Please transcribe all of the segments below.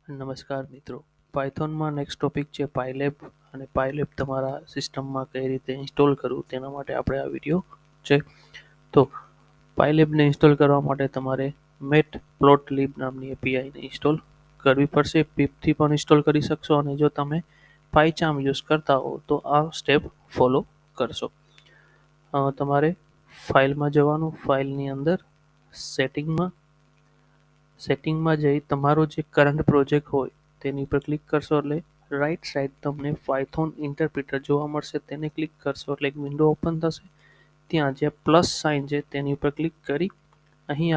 નમસ્કાર મિત્રો. પાયથોનમાં next topic છે પાયલેબ અને પાયલેબ તમારા સિસ્ટમમાં કઈ રીતે ઇન્સ્ટોલ કરવું તેના માટે આપણે આ વિડીયો છે. તો પાયલેબને ઇન્સ્ટોલ કરવા માટે તમારે મેટપ્લોટલિબ નામની એપીઆઈને ઇન્સ્ટોલ કરવી પડશે. પીપથી પણ ઇન્સ્ટોલ કરી શકશો અને જો તમે પાયચાર્મ યુઝ કરતા હો તો આ સ્ટેપ ફોલો કરશો. તમારે ફાઇલમાં જવાનું, ફાઇલની અંદર સેટિંગમાં જઈ તમારો જે કરંટ પ્રોજેક્ટ હોય તેની પર ક્લિક કરશો એટલે રાઈટ સાઈડ તમને પાયથોન ઇન્ટરપ્રિટર જોવા મળશે. તેને ક્લિક કરશો એટલે એક વિન્ડો ઓપન થશે. ત્યાં જે પ્લસ સાઇન છે તેની ઉપર ક્લિક કરી અહીં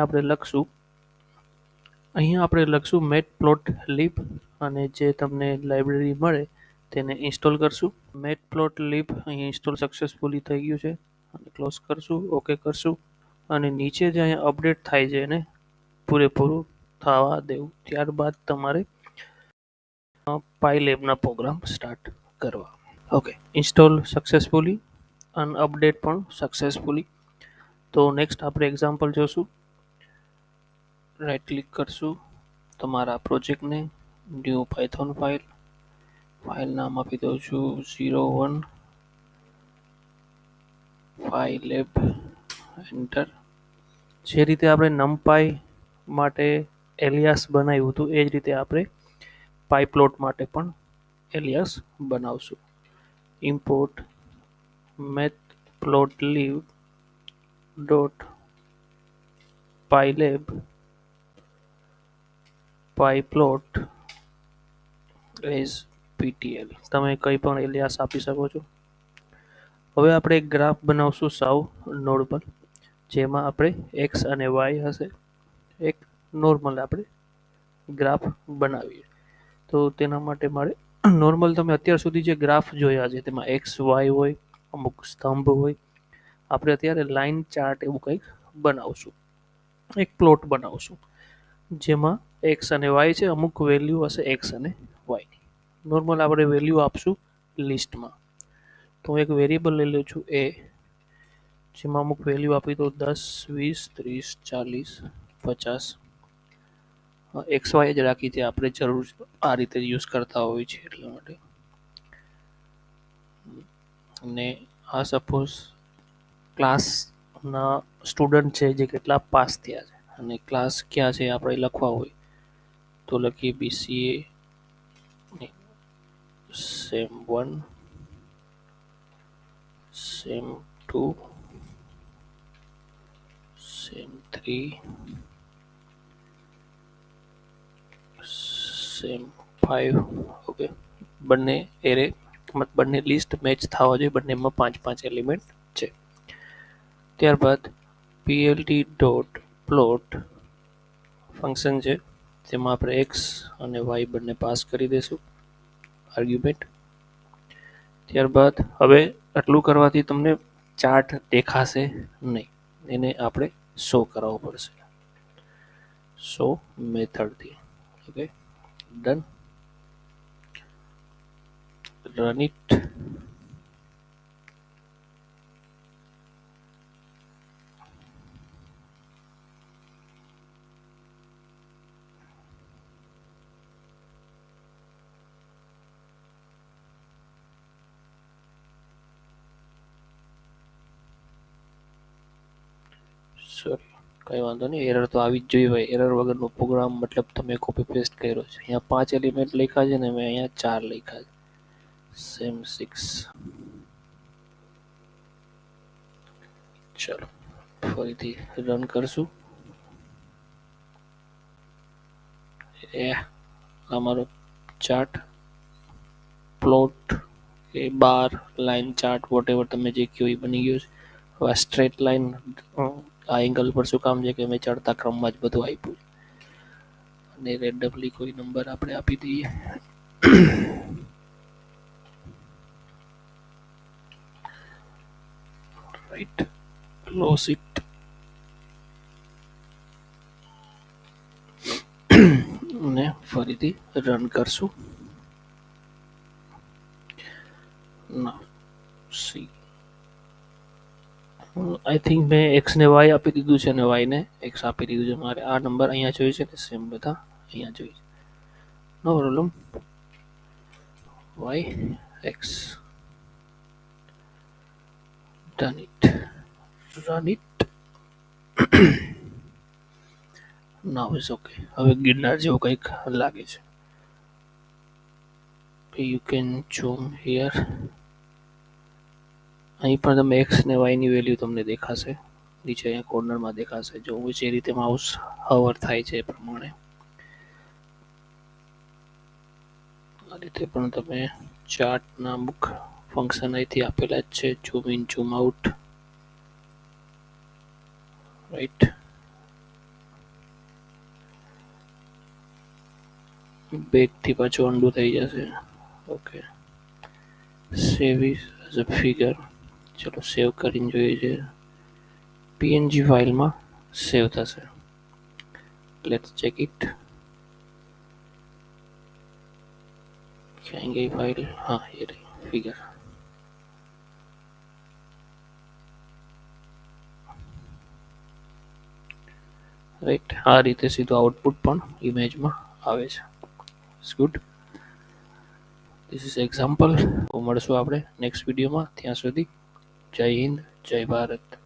આપણે લખશું મેટપ્લોટલિબ અને જે તમને લાઇબ્રેરી મળે તેને ઇન્સ્ટોલ કરશું. મેટપ્લોટલિબ અહીં ઇન્સ્ટોલ સક્સેસફુલી થઈ ગયું છે અને ક્લોઝ કરશું, ઓકે કરશું અને નીચે જે અહીંયા અપડેટ થાય છે એને પૂરેપૂરું થવા દેવું. ત્યારબાદ તમારે પાયલેબના પ્રોગ્રામ સ્ટાર્ટ કરવા. ઓકે, ઇન્સ્ટોલ સક્સેસફુલી અને અપડેટ પણ સક્સેસફુલી. તો નેક્સ્ટ આપણે એક્ઝામ્પલ જોશું. રાઈટ ક્લિક કરશું તમારા પ્રોજેક્ટને, ન્યૂ પાયથોન ફાઇલ નામ આપી દઉં છું 01 પાયલેબ, એન્ટર. જે રીતે આપણે નમપાય માટે એલિયાસ બનાવ્યું હતું એ જ રીતે આપણે પાયપ્લોટ માટે પણ એલિયાસ બનાવશું. Import matplotlib dot pylab pyplot as ptl. તમે કંઈ પણ એલિયાસ આપી શકો છો. હવે આપણે એક ગ્રાફ બનાવશું સાવ નોર્મલ, જેમાં આપણે એક્સ અને વાય હશે. એક નોર્મલ આપણે ગ્રાફ બનાવીએ. તો તેના માટે મારે નોર્મલ તમે અત્યાર સુધી જે ગ્રાફ જોયા છે તેમાં એક્સ વાય હોય, અમુક સ્તંભ હોય. આપણે અત્યારે લાઈન ચાર્ટ એવું કંઈક બનાવશું, એક પ્લોટ બનાવશું જેમાં એક્સ અને વાય છે, અમુક વેલ્યુ હશે એક્સ અને વાયની. નોર્મલ આપણે વેલ્યુ આપશું લિસ્ટમાં. તો હું એક વેરિયેબલ લઈ લઉં છું એ, જેમાં અમુક વેલ્યુ આપી દો 10, 20, 30, 40, 50. એક્સ વાય જ રાખી છે, આપણે જરૂર આ રીતે યુઝ કરતા હોય છે એટલા માટે. અને આ સપોઝ ક્લાસના સ્ટુડન્ટ છે જે કેટલા પાસ થયા છે અને ક્લાસ ક્યાં છે આપણે લખવા હોય તો લખીએ BCA sem 1, sem 2, sem 3, sem 5. Okay, બંને એરે બંને લિસ્ટ મેચ થવા જોઈએ, બંનેમાં 5 એલિમેન્ટ છે. ત્યારબાદ plt ડોટ પ્લોટ ફંક્શન છે, તેમાં આપણે એક્સ અને વાય બંને પાસ કરી દઈશું આર્ગ્યુમેન્ટ. ત્યારબાદ હવે આટલું કરવાથી તમને ચાર્ટ દેખાશે નહીં, એને આપણે શો કરાવવો પડશે શો મેથડથી. Okay, done. Run it. Sorry, કંઈ વાંધો નહીં, એરર તો આવી જ જોઈએ ભાઈ. એરર વગરનો પ્રોગ્રામ મતલબ તમે કોપી પેસ્ટ કર્યો છે. અહીંયા 5 એલિમેન્ટ લખ્યા છે ને મેં અહીંયા 4 લખ્યા છે. સેમ 6. ચલો ફરીથી રન કરશું. અમારો ચાર્ટ પ્લોટ એ બાર લાઈન ચાર્ટ વોટેવર તમે જે કહો એ બની ગયું છે. હવે આ સ્ટ્રેટ લાઈન આ એંગલ પર શું કામ છે કે મેં ચડતા ક્રમમાં જ બધું આપ્યું છે. અને રેન્ડમલી કોઈ નંબર આપણે આપી દઈએ. Right, close it. અને ફરીથી રન કરશું. ના સી, આઈ થિંક મેં એક્સ ને વાય આપી દીધું છે અને વાય ને એક્સ આપી દીધું છે. મારે આ નંબર અહીંયા જોઈએ છે ને સેમ બધા અહીંયા જોઈએ છે. No problem. Y X. Done it. Run it. Now is okay. હવે ગિરનાર જેવું કંઈક લાગે છે. You can zoom here. અહીં પણ તમે x ને y ની વેલ્યુ તમને દેખાશે. નીચે અહીંયા કોર્નરમાં દેખાશે. જો જે રીતે માઉસ હવર થાય છે એ પ્રમાણે આ રીતે પણ તમે ચાર્ટના અમુક ફંક્શન અહીંથી આપેલા જ છે. Zoom in, zoom out, right. બેકથી પાછું અન્ડુ થઈ જશે. Okay, save as a figure. ચલો સેવ કરીને જોઈએ છે. પીએનજી ફાઇલમાં સેવ થશે. Let's check it. ક્યાં ગઈ ફાઇલ? હા, એ રહી ફિગર. રાઈટ, આ રીતે સીધું આઉટપુટ પણ ઇમેજમાં આવે છે. It's good. This is example. મળશું આપણે નેક્સ્ટ વિડીયોમાં. ત્યાં સુધી જય હિન્દ, જય ભારત.